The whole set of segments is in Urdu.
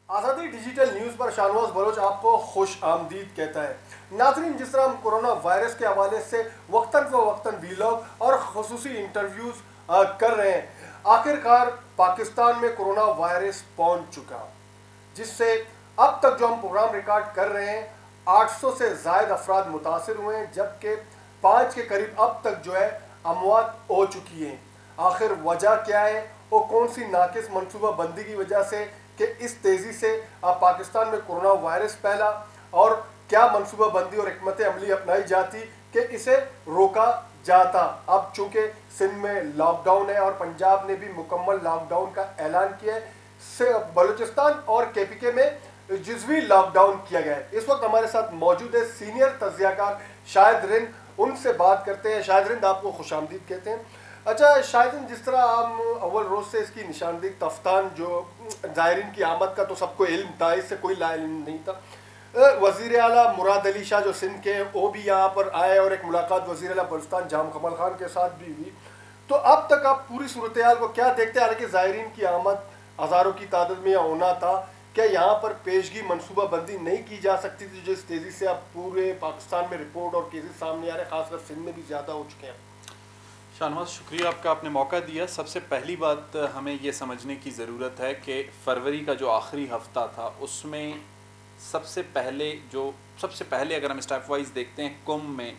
آزادی ڈیجیٹل نیوز پر شاہنواز بلوچ آپ کو خوش آمدید کہتا ہے۔ ناظرین، جس طرح ہم کورونا وائرس کے حوالے سے وقتاً فوقتاً ویلاگ اور خصوصی انٹرویوز کر رہے ہیں، آخر کار پاکستان میں کورونا وائرس پہنچ چکا، جس سے اب تک جو ہم پروگرام ریکارڈ کر رہے ہیں 800 سے زائد افراد متاثر ہوئے ہیں، جبکہ 5 کے قریب اب تک جو ہے اموات ہو چکی ہیں۔ آخر وجہ کیا ہے اور کون سی ناقص منصوبہ بندی کی وجہ سے کہ اس تیزی سے پاکستان میں کورونا وائرس پھیلا، اور کیا منصوبہ بندی اور حکمت عملی اپنائی جاتی کہ اسے روکا جاتا؟ اب چونکہ سندھ میں لاک ڈاؤن ہے اور پنجاب نے بھی مکمل لاک ڈاؤن کا اعلان کیا ہے، بلوچستان اور کے پی کے میں جزوی لاک ڈاؤن کیا گیا ہے۔ اس وقت ہمارے ساتھ موجود ہے سینئر تجزیہ کار شاہد رند، ان سے بات کرتے ہیں۔ شاہد رند، آپ کو خوش آمدید کہتے ہیں۔ اچھا شاہد رند، جس طرح ہم اول روز سے اس کی نشاندہی تفتان جو زائرین کی آمد کا تو سب کو علم تھا، اس سے کوئی لا علم نہیں تھا۔ وزیر اعلیٰ مراد علی شاہ جو سندھ کے، وہ بھی یہاں پر آئے اور ایک ملاقات وزیر اعلیٰ بلوچستان جام کمال خان کے ساتھ بھی ہوئی۔ تو اب تک آپ پوری صورتحال کو کیا دیکھتے ہیں؟ حالانکہ زائرین کی آمد ہزاروں کی تعداد میں ہونا تھا، کیا یہاں پر پیشگی منصوبہ بندی نہیں کی جا سکتی تھی جو اس تیزی سے اب پورے پاکستان میں رپورٹ اور کیسز سامنے آ رہے ہیں، خاص کر سندھ میں بھی زیادہ ہو چکے ہیں؟ شاہنواز، شکریہ آپ کا، آپ نے موقع دیا۔ سب سے پہلی بات ہمیں یہ سمجھنے کی ضرورت ہے کہ فروری کا جو آخری ہفتہ تھا اس میں سب سے پہلے اگر ہم اسٹیپ وائز دیکھتے ہیں، کم میں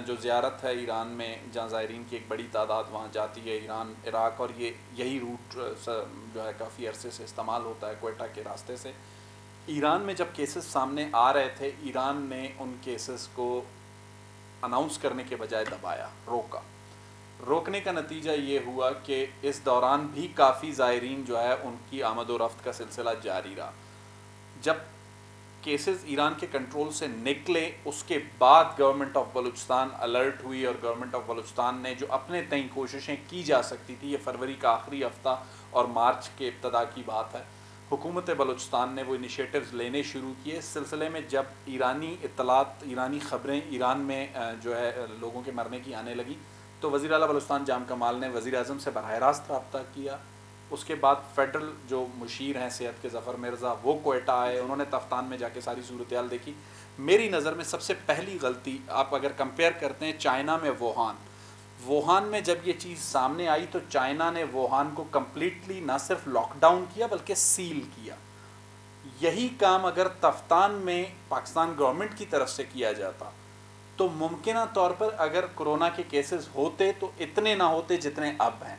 جو زیارت ہے ایران میں، جہاں زائرین کی ایک بڑی تعداد وہاں جاتی ہے، ایران عراق، اور یہی روٹ جو ہے کافی عرصے سے استعمال ہوتا ہے کوئٹہ کے راستے سے۔ ایران میں جب کیسز سامنے آ رہے تھے، ایران نے ان کیسز کو اناؤنس کرنے کے بجائے دبایا، روکنے کا نتیجہ یہ ہوا کہ اس دوران بھی کافی زائرین جو ہے ان کی آمد و رفت کا سلسلہ جاری رہا۔ جب کیسز ایران کے کنٹرول سے نکلے، اس کے بعد گورنمنٹ آف بلوچستان الرٹ ہوئی، اور گورنمنٹ آف بلوچستان نے جو اپنے تئیں کوششیں کی جا سکتی تھی، یہ فروری کا آخری ہفتہ اور مارچ کے ابتدا کی بات ہے، حکومت بلوچستان نے وہ انیشیٹوز لینے شروع کیے۔ اس سلسلے میں جب ایرانی اطلاعات، ایرانی خبریں ایران میں جو ہے لوگوں کے مرنے کی آنے لگی، تو وزیر اعلیٰ بلوچستان جام کمال نے وزیر اعظم سے براہ راست رابطہ کیا۔ اس کے بعد فیڈرل جو مشیر ہیں صحت کے، ظفر مرزا، وہ کوئٹہ آئے، انہوں نے تفتان میں جا کے ساری صورتحال دیکھی۔ میری نظر میں سب سے پہلی غلطی، آپ اگر کمپیئر کرتے ہیں چائنا میں ووہان میں جب یہ چیز سامنے آئی تو چائنا نے ووہان کو کمپلیٹلی نہ صرف لاک ڈاؤن کیا بلکہ سیل کیا۔ یہی کام اگر تفتان میں پاکستان گورنمنٹ کی طرف سے کیا جاتا تو ممکنہ طور پر اگر کرونا کے کیسز ہوتے تو اتنے نہ ہوتے جتنے اب ہیں۔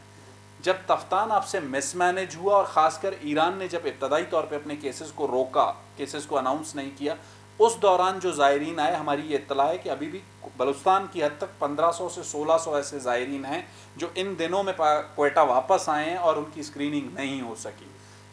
جب تفتان آپ سے مس مینج ہوا، اور خاص کر ایران نے جب ابتدائی طور پہ اپنے کیسز کو روکا، کیسز کو اناؤنس نہیں کیا، اس دوران جو زائرین آئے، ہماری یہ اطلاع ہے کہ ابھی بھی بلوچستان کی حد تک 1500 سے 1600 ایسے زائرین ہیں جو ان دنوں میں کوئٹہ واپس آئے ہیں اور ان کی اسکریننگ نہیں ہو سکی۔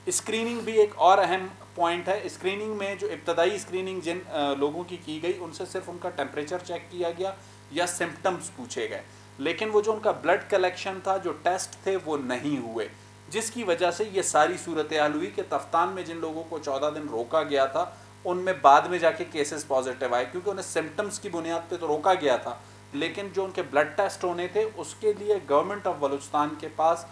اسکریننگ بھی ایک اور اہم پوائنٹ ہے۔ اسکریننگ میں جو ابتدائی اسکریننگ جن لوگوں کی گئی، ان سے صرف ان کا ٹیمپریچر چیک کیا گیا یا سمپٹمز پوچھے گئے، لیکن وہ جو ان کا بلڈ کلیکشن تھا، جو ٹیسٹ تھے، وہ نہیں ہوئے، جس کی وجہ سے یہ ساری صورتحال ہوئی کہ تفتان میں جن لوگوں کو 14 دن روکا گیا تھا، ان میں بعد میں جا کے کیسز پازیٹیو آئے، کیونکہ انہیں سمپٹمز کی بنیاد پہ تو روکا گیا تھا، لیکن جو ان کے بلڈ ٹیسٹ ہونے تھے اس کے لیے گورنمنٹ آف بلوچستان کے پاس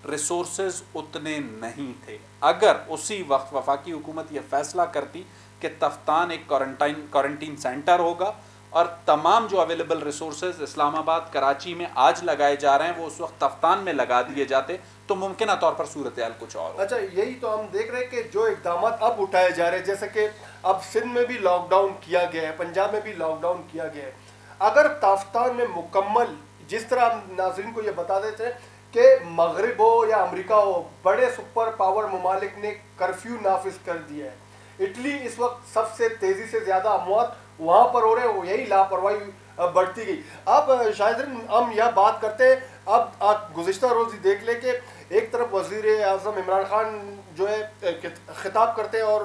ریسورسز اتنے نہیں تھے۔ اگر اسی وقت وفاقی حکومت یہ فیصلہ کرتی کہ تفتان ایک کوارنٹین سینٹر ہوگا اور تمام جو اویلیبل ریسورسز اسلام آباد، کراچی میں آج لگائے جا رہے ہیں وہ اس وقت تفتان میں لگا دیے جاتے تو ممکنہ طور پر صورتحال کچھ اور ہو۔ اچھا، یہی تو ہم دیکھ رہے ہیں کہ جو اقدامات اب اٹھائے جا رہے ہیں، جیسے کہ اب سندھ میں بھی لاک ڈاؤن کیا گیا ہے، پنجاب میں بھی لاک ڈاؤن کیا گیا ہے، اگر تفتان میں مکمل، جس طرح ہم ناظرین کو یہ بتا دیتے ہیں کہ مغرب ہو یا امریکہ ہو، بڑے سپر پاور ممالک نے کرفیو نافذ کر دیا ہے۔ اٹلی اس وقت سب سے تیزی سے زیادہ اموات وہاں پر ہو رہے ہیں، یہی لاپرواہی بڑھتی گئی۔ اب شاید ہم یہ بات کرتے ہیں، اب آپ گزشتہ روز ہی دیکھ لیں کہ ایک طرف وزیر اعظم عمران خان جو ہے خطاب کرتے ہیں اور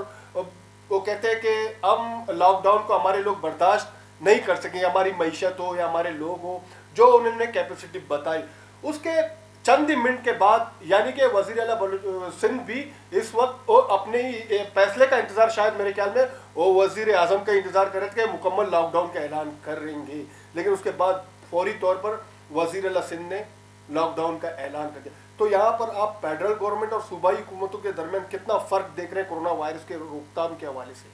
وہ کہتے ہیں کہ ہم لاک ڈاؤن کو ہمارے لوگ برداشت نہیں کر سکیں، ہماری معیشت ہو یا ہمارے لوگ ہو، جو انہوں نے کیپیسٹی بتائی۔ اس کے چند ہی منٹ کے بعد، یعنی کہ وزیر اعلیٰ سندھ بھی اس وقت اپنے ہی فیصلے کا انتظار، شاید میرے خیال میں وہ وزیر اعظم کا انتظار کر رہے تھے کہ مکمل لاک ڈاؤن کا اعلان کریں گے، لیکن اس کے بعد فوری طور پر وزیر اعلیٰ سندھ نے لاک ڈاؤن کا اعلان کر دیا۔ تو یہاں پر آپ فیڈرل گورنمنٹ اور صوبائی حکومتوں کے درمیان کتنا فرق دیکھ رہے ہیں کورونا وائرس کے روک تھام کے حوالے سے؟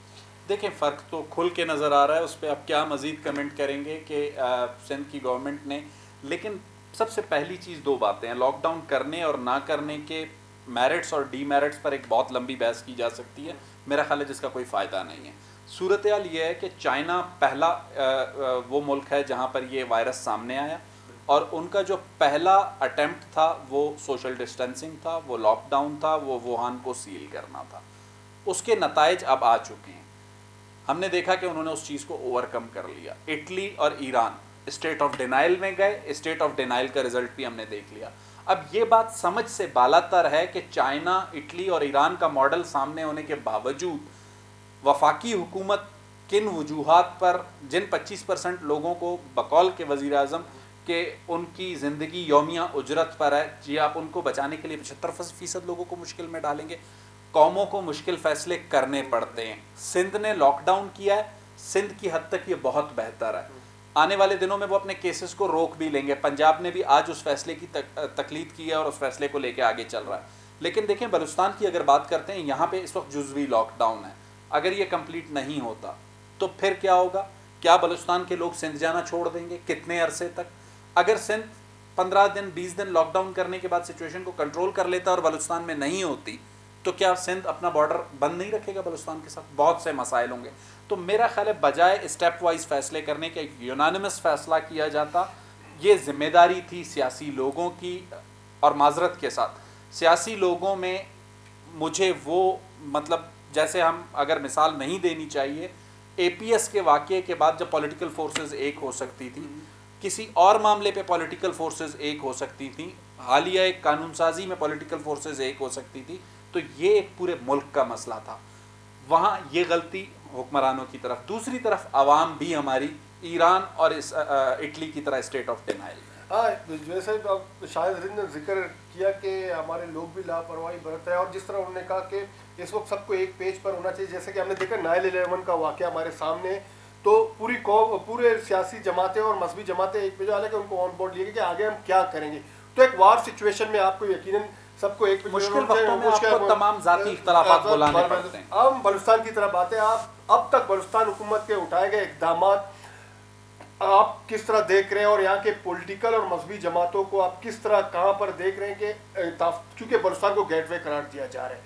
دیکھیں فرق تو کھل کے نظر آ رہا ہے، اس پہ آپ کیا مزید کمنٹ کریں گے کہ سندھ کی گورنمنٹ نے، لیکن سب سے پہلی چیز دو باتیں ہیں، لاک ڈاؤن کرنے اور نہ کرنے کے میرٹس اور ڈی میرٹس پر ایک بہت لمبی بحث کی جا سکتی ہے، میرا خیال ہے جس کا کوئی فائدہ نہیں ہے۔ صورتحال یہ ہے کہ چائنا پہلا وہ ملک ہے جہاں پر یہ وائرس سامنے آیا، اور ان کا جو پہلا اٹیمپٹ تھا وہ سوشل ڈسٹینسنگ تھا، وہ لاک ڈاؤن تھا، وہ ووہان کو سیل کرنا تھا۔ اس کے نتائج اب آ چکے ہیں، ہم نے دیکھا کہ انہوں نے اس چیز کو اوور کم کر لیا۔ اٹلی اور ایران اسٹیٹ آف ڈینائل میں گئے، اسٹیٹ آف ڈینائل کا رزلٹ بھی ہم نے دیکھ لیا۔ اب یہ بات سمجھ سے بالاتر ہے کہ چائنا، اٹلی اور ایران کا ماڈل سامنے ہونے کے باوجود وفاقی حکومت کن وجوہات پر، جن 25% لوگوں کو بقول کے وزیر اعظم کہ ان کی زندگی یومیہ اجرت پر ہے، جی آپ ان کو بچانے کے لیے 75% لوگوں کو مشکل میں ڈالیں گے، قوموں کو مشکل فیصلے کرنے پڑتے ہیں۔ سندھ نے لاک ڈاؤن کیا ہے، سندھ کی حد تک یہ بہت بہتر ہے، آنے والے دنوں میں وہ اپنے کیسز کو روک بھی لیں گے۔ پنجاب نے بھی آج اس فیصلے کی تقلید کی ہے اور اس فیصلے کو لے کے آگے چل رہا ہے۔ لیکن دیکھیں بلوچستان کی اگر بات کرتے ہیں، یہاں پہ اس وقت جزوی لاک ڈاؤن ہے، اگر یہ کمپلیٹ نہیں ہوتا تو پھر کیا ہوگا؟ کیا بلوچستان کے لوگ سندھ جانا چھوڑ دیں گے؟ کتنے عرصے تک؟ اگر سندھ 15 دن 20 دن لاک ڈاؤن کرنے کے بعد سچویشن کو کنٹرول کر لیتا اور بلوچستان میں نہیں ہوتی تو کیا سندھ اپنا بارڈر بند نہیں رکھے گا بلوچستان کے ساتھ؟ بہت سے مسائل ہوں گے۔ تو میرا خیال ہے بجائے اسٹیپ وائز فیصلے کرنے کے ایک یونانیمس فیصلہ کیا جاتا۔ یہ ذمہ داری تھی سیاسی لوگوں کی، اور معذرت کے ساتھ سیاسی لوگوں میں مجھے وہ مطلب جیسے ہم اگر مثال نہیں دینی چاہیے، اے پی ایس کے واقعے کے بعد جب پولیٹیکل فورسز ایک ہو سکتی تھی، کسی اور معاملے پہ پولیٹیکل فورسز ایک ہو سکتی تھیں، حالیہ ایک قانون سازی میں پولیٹیکل فورسز ایک ہو سکتی تھی، تو یہ ایک پورے ملک کا مسئلہ تھا۔ وہاں یہ غلطی حکمرانوں کی طرف، دوسری طرف عوام بھی ہماری ایران اور اٹلی کی طرح اسٹیٹ آف ڈینائل میں۔ ہاں، جیسے شاہد ہند نے ذکر کیا کہ ہمارے لوگ بھی لاپرواہی برت رہے ہیں، اور جس طرح انہوں نے کہا کہ اس وقت سب کو ایک پیج پر ہونا چاہیے، جیسے کہ ہم نے دیکھا 9/11 کا واقعہ ہمارے سامنے، تو پوری قوم، پورے سیاسی جماعتیں اور مذہبی جماعتیں ایک پیج، حالانکہ ان کو آن بورڈ لیے گئے کہ آگے ہم کیا کریں گے۔ تو ایک وار سچویشن میں آپ کو یقیناً سب کو ایک مشکل وقتوں میں آپ کو تمام ذاتی اختلافات بلانے پڑتے ہیں۔ ہم بلوچستان کی طرف آتے ہیں، آپ اب تک بلوچستان حکومت کے اٹھائے گئے اقدامات آپ کس طرح دیکھ رہے ہیں، اور یہاں کے پولیٹیکل اور مذہبی جماعتوں کو آپ کس طرح کہاں پر دیکھ رہے ہیں کہ کیونکہ بلوچستان کو گیٹ وے قرار دیا جا رہا ہے،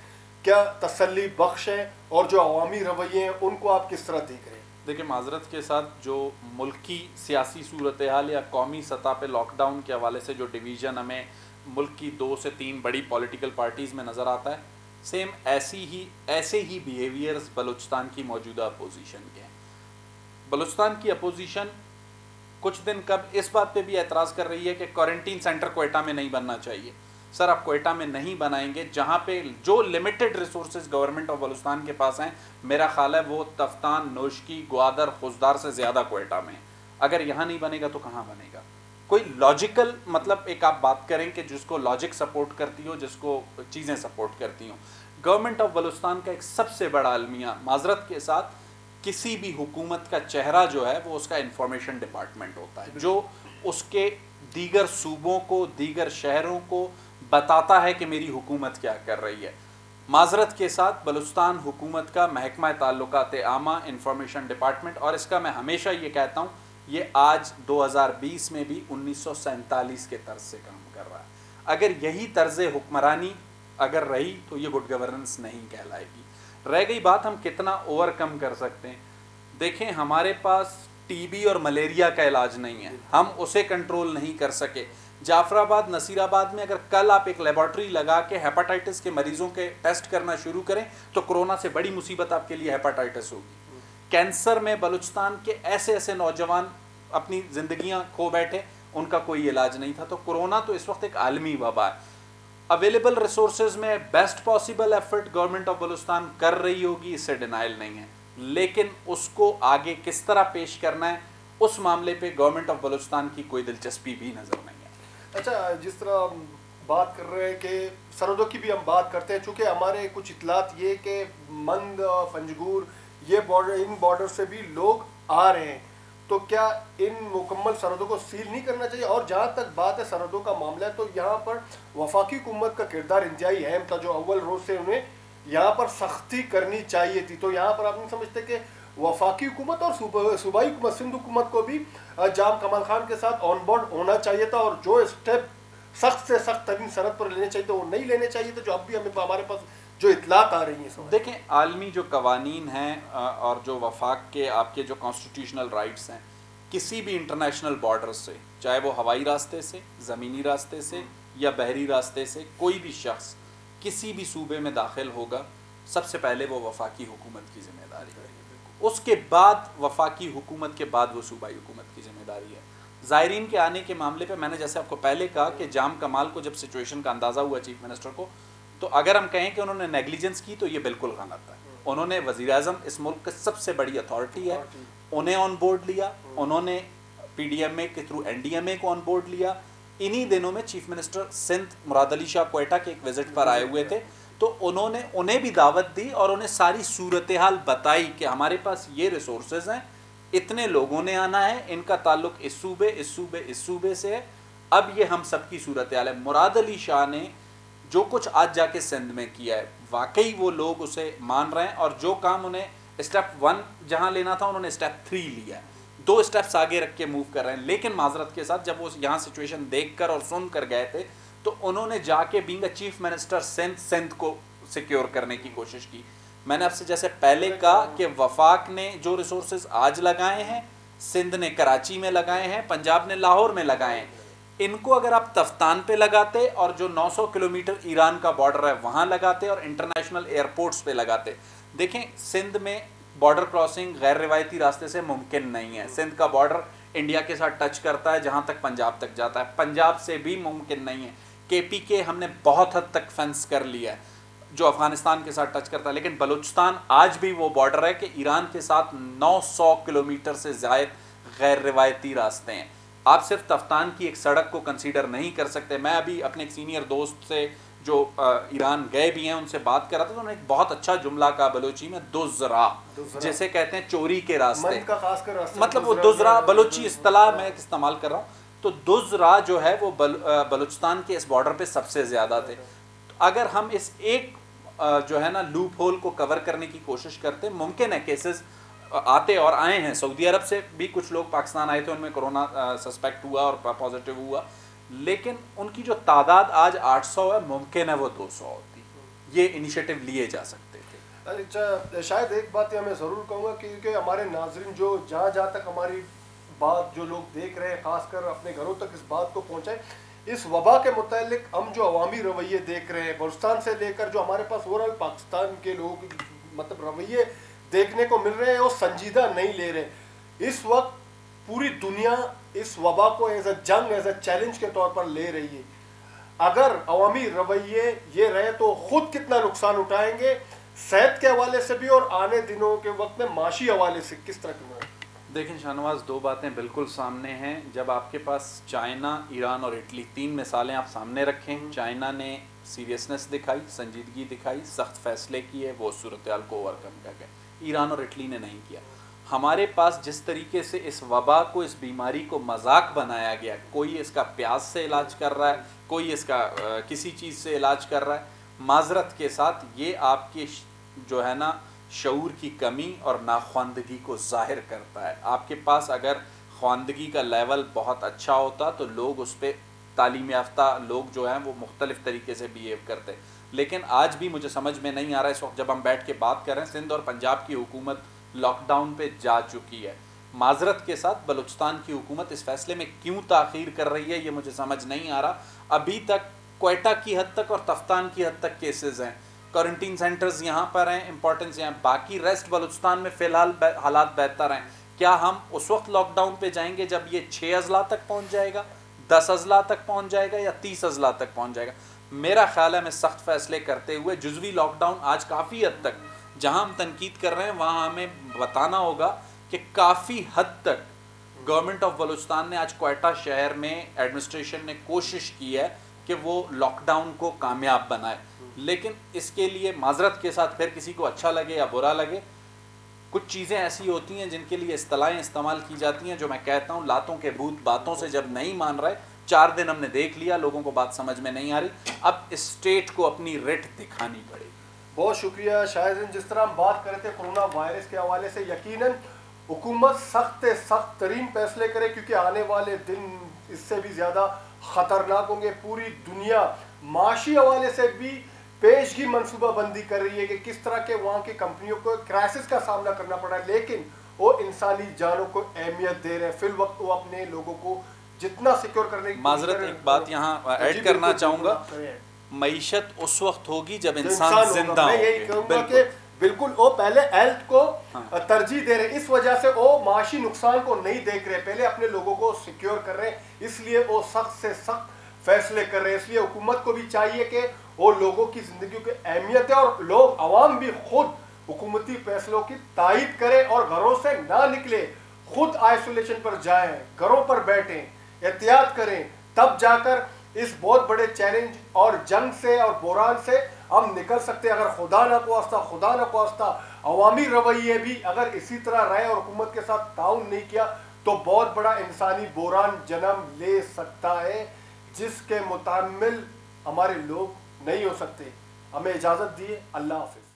کیا تسلی بخش ہے، اور جو عوامی رویے ہیں ان کو آپ کس طرح دیکھ رہے ہیں؟ دیکھیں معذرت کے ساتھ جو ملکی سیاسی صورتحال یا قومی سطح پہ لاک ڈاؤن کے حوالے سے جو ڈویژن ہمیں ملک کی 2 سے 3 بڑی پولیٹیکل پارٹیز میں نظر آتا ہے، سیم ایسے ہی بیہیویئرز بلوچستان کی موجودہ اپوزیشن کے ہیں۔ بلوچستان کی اپوزیشن کچھ دن قبل اس بات پہ بھی اعتراض کر رہی ہے کہ کوارنٹین سینٹر کوئٹہ میں نہیں بننا چاہیے۔ سر آپ کوئٹہ میں نہیں بنائیں گے، جہاں پہ جو limited resources government of Balochistan کے پاس ہیں، میرا خیال ہے وہ تفتان، نوشکی، گوادر، خوزدار سے زیادہ کوئٹہ میں۔ اگر یہاں نہیں بنے گا تو کہاں بنے گا؟ کوئی لاجیکل مطلب ایک آپ بات کریں کہ جس کو لاجک سپورٹ کرتی ہو، جس کو چیزیں سپورٹ کرتی ہوں۔ گورنمنٹ آف بلوچستان کا ایک سب سے بڑا المیہ، معذرت کے ساتھ، کسی بھی حکومت کا چہرہ جو ہے وہ اس کا انفارمیشن ڈپارٹمنٹ ہوتا ہے، جو اس کے دیگر صوبوں کو، دیگر شہروں کو بتاتا ہے کہ میری حکومت کیا کر رہی ہے۔ معذرت کے ساتھ بلوچستان حکومت کا محکمہ تعلقات عامہ انفارمیشن ڈپارٹمنٹ، اور اس کا میں ہمیشہ یہ کہتا ہوں، یہ آج 2020 میں بھی 1947 کے طرز سے کام کر رہا ہے۔ اگر یہی طرز حکمرانی اگر رہی تو یہ گڈ گورننس نہیں کہلائے گی۔ رہ گئی بات ہم کتنا اوور کم کر سکتے ہیں، دیکھیں ہمارے پاس ٹی بی اور ملیریا کا علاج نہیں ہے، ہم اسے کنٹرول نہیں کر سکے۔ جعفر آباد، نصیر آباد میں اگر کل آپ ایک لیبارٹری لگا کے ہیپاٹائٹس کے مریضوں کے ٹیسٹ کرنا شروع کریں تو کرونا سے بڑی مصیبت آپ کے لیے ہیپاٹائٹس ہوگی۔ کینسر میں بلوچستان کے ایسے نوجوان اپنی زندگیاں کھو بیٹھے، ان کا کوئی علاج نہیں تھا۔ تو کرونا تو اس وقت ایک عالمی وبا ہے۔ اویلیبل ریسورسز میں best possible effort government of Balochistan کر رہی ہوگی، اس سے ڈینائل نہیں ہے، لیکن اس کو آگے کس طرح پیش کرنا ہے اس معاملے پہ گورنمنٹ آف بلوچستان کی کوئی دلچسپی بھی نظر نہیں ہے۔ اچھا، جس طرح ہم بات کر رہے ہیں کہ سرحدوں کی بھی ہم بات کرتے ہیں، چونکہ ہمارے کچھ اطلاعات یہ کہ مند، فنجگور، یہ بارڈر، ان بارڈر سے بھی لوگ آ رہے ہیں، تو کیا ان مکمل سرحدوں کو سیل نہیں کرنا چاہیے؟ اور جہاں تک بات ہے سرحدوں کا معاملہ ہے تو یہاں پر وفاقی حکومت کا کردار انتہائی اہم تھا، جو اول روز سے انہیں یہاں پر سختی کرنی چاہیے تھی. تو یہاں پر آپ نہیں سمجھتے کہ وفاقی حکومت اور صوبائی حکومت سندھ حکومت کو بھی جام کمال خان کے ساتھ آن بورڈ ہونا چاہیے تھا، اور جو اسٹیپ سخت سے سخت ترین سرحد پر لینے چاہیے تھے وہ نہیں لینے چاہیے تھے، جو اب بھی ہمارے پاس جو اطلاعات آ رہی ہیں. دیکھیں عالمی جو قوانین ہیں اور جو وفاق کے آپ کے جو کانسٹیٹیوشنل رائٹس ہیں، کسی بھی انٹرنیشنل بارڈر سے، چاہے وہ ہوائی راستے سے، زمینی راستے سے یا بحری راستے سے، کوئی بھی شخص کسی بھی صوبے میں داخل ہوگا، سب سے پہلے وہ وفاقی حکومت کی ذمہ داری ہے. اس کے بعد وفاقی حکومت کے بعد وہ صوبائی حکومت کی ذمہ داری ہے. زائرین کے آنے کے معاملے پہ میں نے جیسے آپ کو پہلے کہا کہ جام کمال کو جب سچویشن کا اندازہ ہوا چیف منسٹر کو، تو اگر ہم کہیں کہ انہوں نے نیگلیجنس کی تو یہ بالکل غلط ہے. انہوں نے وزیر اعظم اس ملک کی سب سے بڑی اتھارٹی ہے، انہیں آن بورڈ لیا، انہوں نے پی ڈی ایم اے کے تھرو این ڈی ایم اے کو آن بورڈ لیا. انہی دنوں میں چیف منسٹر سندھ مراد علی شاہ کوئٹہ کے ایک وزٹ پر آئے ہوئے تھے، تو انہوں نے انہیں بھی دعوت دی اور انہیں ساری صورتحال بتائی کہ ہمارے پاس یہ ریسورسز ہیں، اتنے لوگوں نے آنا ہے، ان کا تعلق اس صوبے اس صوبے اس صوبے سے ہے، اب یہ ہم سب کی صورتحال ہے. مراد علی شاہ نے جو کچھ آج جا کے سندھ میں کیا ہے، واقعی وہ لوگ اسے مان رہے ہیں، اور جو کام انہیں اسٹیپ 1 جہاں لینا تھا انہوں نے اسٹیپ 3 لیا ہے، 2 اسٹیپس آگے رکھ کے موو کر رہے ہیں. لیکن معذرت کے ساتھ جب وہ یہاں سچویشن دیکھ کر اور سن کر گئے تھے تو انہوں نے جا کے being a chief minister Sindh کو سیکیور کرنے کی کوشش کی. میں نے آپ سے جیسے پہلے کہا کہ وفاق نے جو ریسورسز آج لگائے ہیں، سندھ نے کراچی میں لگائے ہیں، پنجاب نے لاہور میں لگائے ہیں، ان کو اگر آپ تفتان پہ لگاتے اور جو 900 کلومیٹر ایران کا بارڈر ہے وہاں لگاتے اور انٹرنیشنل ایئرپورٹس پہ لگاتے. دیکھیں سندھ میں بارڈر کراسنگ غیر روایتی راستے سے ممکن نہیں ہے. سندھ کا بارڈر انڈیا کے ساتھ ٹچ کرتا ہے جہاں تک پنجاب تک جاتا ہے، پنجاب سے بھی ممکن نہیں ہے. کے پی کے ہم نے بہت حد تک فینس کر لیا ہے جو افغانستان کے ساتھ ٹچ کرتا ہے، لیکن بلوچستان آج بھی وہ بارڈر ہے کہ ایران کے ساتھ 900 کلومیٹر سے زائد غیر روایتی راستے ہیں. آپ صرف تفتان کی ایک سڑک کو کنسیڈر نہیں کر سکتے. میں ابھی اپنے ایک سینئر دوست سے جو ایران گئے بھی ہیں ان سے بات کر رہا تھا، تو انہوں نے ایک بہت اچھا جملہ کہا بلوچی میں، دزرا، جسے کہتے ہیں چوری کے راستے، مطلب وہ دزرا بلوچی اصطلاح میں استعمال کر رہا ہوں. تو دزرا جو ہے وہ بلوچستان کے اس بارڈر پہ سب سے زیادہ تھے. اگر ہم اس ایک جو ہے نا لوپ ہول کو کور کرنے کی کوشش کرتے، ممکن ہے کیسز آتے اور آئے ہیں. سعودی عرب سے بھی کچھ لوگ پاکستان آئے تھے، ان میں کرونا سسپیکٹ ہوا اور پازیٹیو ہوا، لیکن ان کی جو تعداد آج 800 ہے، ممکن ہے وہ 200 ہوتی. یہ انیشیٹو لیے جا سکتے تھے. اچھا شاید ایک بات میں ضرور کہوں گا کہ ہمارے ناظرین جو جہاں تک ہماری بات جو لوگ دیکھ رہے ہیں خاص کر اپنے گھروں تک اس بات کو پہنچائے. اس وبا کے متعلق ہم جو عوامی رویے دیکھ رہے ہیں بلوچستان سے لے کر جو ہمارے پاس اوورآل پاکستان کے لوگوں کی مطلب رویے دیکھنے کو مل رہے ہیں، وہ سنجیدہ نہیں لے رہے. اس وقت پوری دنیا اس وبا کو ایز اے جنگ، ایز اے چیلنج کے طور پر لے رہی ہے. اگر عوامی رویے یہ رہے تو خود کتنا نقصان اٹھائیں گے صحت کے حوالے سے بھی، اور آنے دنوں کے وقت میں معاشی حوالے سے کس طرح کی؟ دیکھیں شاہنواز، 2 باتیں بالکل سامنے ہیں. جب آپ کے پاس چائنا، ایران اور اٹلی 3 مثالیں آپ سامنے رکھیں، چائنا نے سیریسنس دکھائی، سنجیدگی دکھائی، سخت فیصلے کیے، وہ صورتحال کو اوورکم کر گئے. ایران اور اٹلی نے نہیں کیا. ہمارے پاس جس طریقے سے اس وبا کو، اس بیماری کو مذاق بنایا گیا، کوئی اس کا پیاز سے علاج کر رہا ہے، کوئی اس کا کسی چیز سے علاج کر رہا ہے، معذرت کے ساتھ یہ آپ کے جو ہے نا شعور کی کمی اور ناخواندگی کو ظاہر کرتا ہے. آپ کے پاس اگر خواندگی کا لیول بہت اچھا ہوتا تو لوگ اس پہ، تعلیم یافتہ لوگ جو ہیں وہ مختلف طریقے سے بیہیو کرتے. لیکن آج بھی مجھے سمجھ میں نہیں آ رہا اس وقت جب ہم بیٹھ کے بات کر رہے ہیں، سندھ اور پنجاب کی حکومت لاک ڈاؤن پہ جا چکی ہے. معذرت کے ساتھ بلوچستان کی حکومت اس فیصلے میں کیوں تاخیر کر رہی ہے یہ مجھے سمجھ نہیں آ رہا. ابھی تک کوئٹہ کی حد تک اور تفتان کی حد تک کیسز ہیں، کوارنٹین سینٹرز یہاں پر ہیں، امپورٹنس یہاں، باقی ریسٹ بلوچستان میں فی الحال حالات بہتر ہیں. کیا ہم اس وقت لاک ڈاؤن پہ جائیں گے جب یہ 6 اضلاع تک پہنچ جائے گا، 10 اضلاع تک پہنچ جائے گا یا 30 اضلاع تک پہنچ جائے گا؟ میرا خیال ہے ہمیں سخت فیصلے کرتے ہوئے جزوی لاک ڈاؤن آج کافی حد تک، جہاں ہم تنقید کر رہے ہیں وہاں ہمیں بتانا ہوگا کہ کافی حد تک گورنمنٹ آف بلوچستان نے آج کوئٹہ شہر میں ایڈمنسٹریشن نے کوشش کی ہے کہ وہ لاک ڈاؤن کو کامیاب بنائے. لیکن اس کے لیے معذرت کے ساتھ، پھر کسی کو اچھا لگے یا برا لگے، کچھ چیزیں ایسی ہوتی ہیں جن کے لیے اصطلاحیں استعمال کی جاتی ہیں جو میں کہتا ہوں لاتوں کے بھوت باتوں سے جب نہیں مان رہے، 4 دن ہم نے دیکھ لیا، لوگوں کو بات سمجھ میں نہیں آ رہی، اب اسٹیٹ کو اپنی رٹ دکھانی پڑے گی۔ بہت شکریہ شاہزین، جس طرح ہم بات کر رہے تھے کورونا وائرس کے حوالے سے، یقیناً حکومت سخت ترین فیصلے کرے کیونکہ آنے والے دن اس سے بھی زیادہ خطرناک ہوں گے۔ پوری دنیا معاشی حوالے سے بھی پیشگی منصوبہ بندی کر رہی ہے کہ کس طرح کے وہاں کی کمپنیوں کو کرائسس کا سامنا کرنا پڑا ہے، لیکن وہ انسانی جانوں کو اہمیت دے رہے ہیں۔ فی الوقت وہ اپنے لوگوں کو جتنا سیکیور کرنے کی معذرت ایک بات یہاں ایڈ کرنا چاہوں گا، معیشت اس وقت ہوگی جب انسان زندہ ہو۔ میں یہی کہوں گا کہ بالکل وہ پہلے ہیلتھ کو ترجیح دے رہے، اس وجہ سے وہ معاشی نقصان کو نہیں دیکھ رہے، پہلے اپنے لوگوں کو سیکیور کر رہے ہیں، اس لیے وہ سخت سے سخت فیصلے کر رہے ہیں۔ اس لیے حکومت کو بھی چاہیے کہ وہ لوگوں کی زندگیوں کی اہمیت ہے اور لوگ عوام بھی خود حکومتی فیصلوں کی تائید کرے اور گھروں سے نہ نکلے، خود آئسولیشن پر جائیں، گھروں پر بیٹھیں، احتیاط کریں، تب جا کر اس بہت بڑے چیلنج اور جنگ سے اور بحران سے ہم نکل سکتے ہیں۔ اگر خدا نہ خواستہ عوامی رویے بھی اگر اسی طرح رہے اور حکومت کے ساتھ تعاون نہیں کیا تو بہت بڑا انسانی بحران جنم لے سکتا ہے، جس کے متحمل ہمارے لوگ نہیں ہو سکتے۔ ہمیں اجازت دیے، اللہ حافظ۔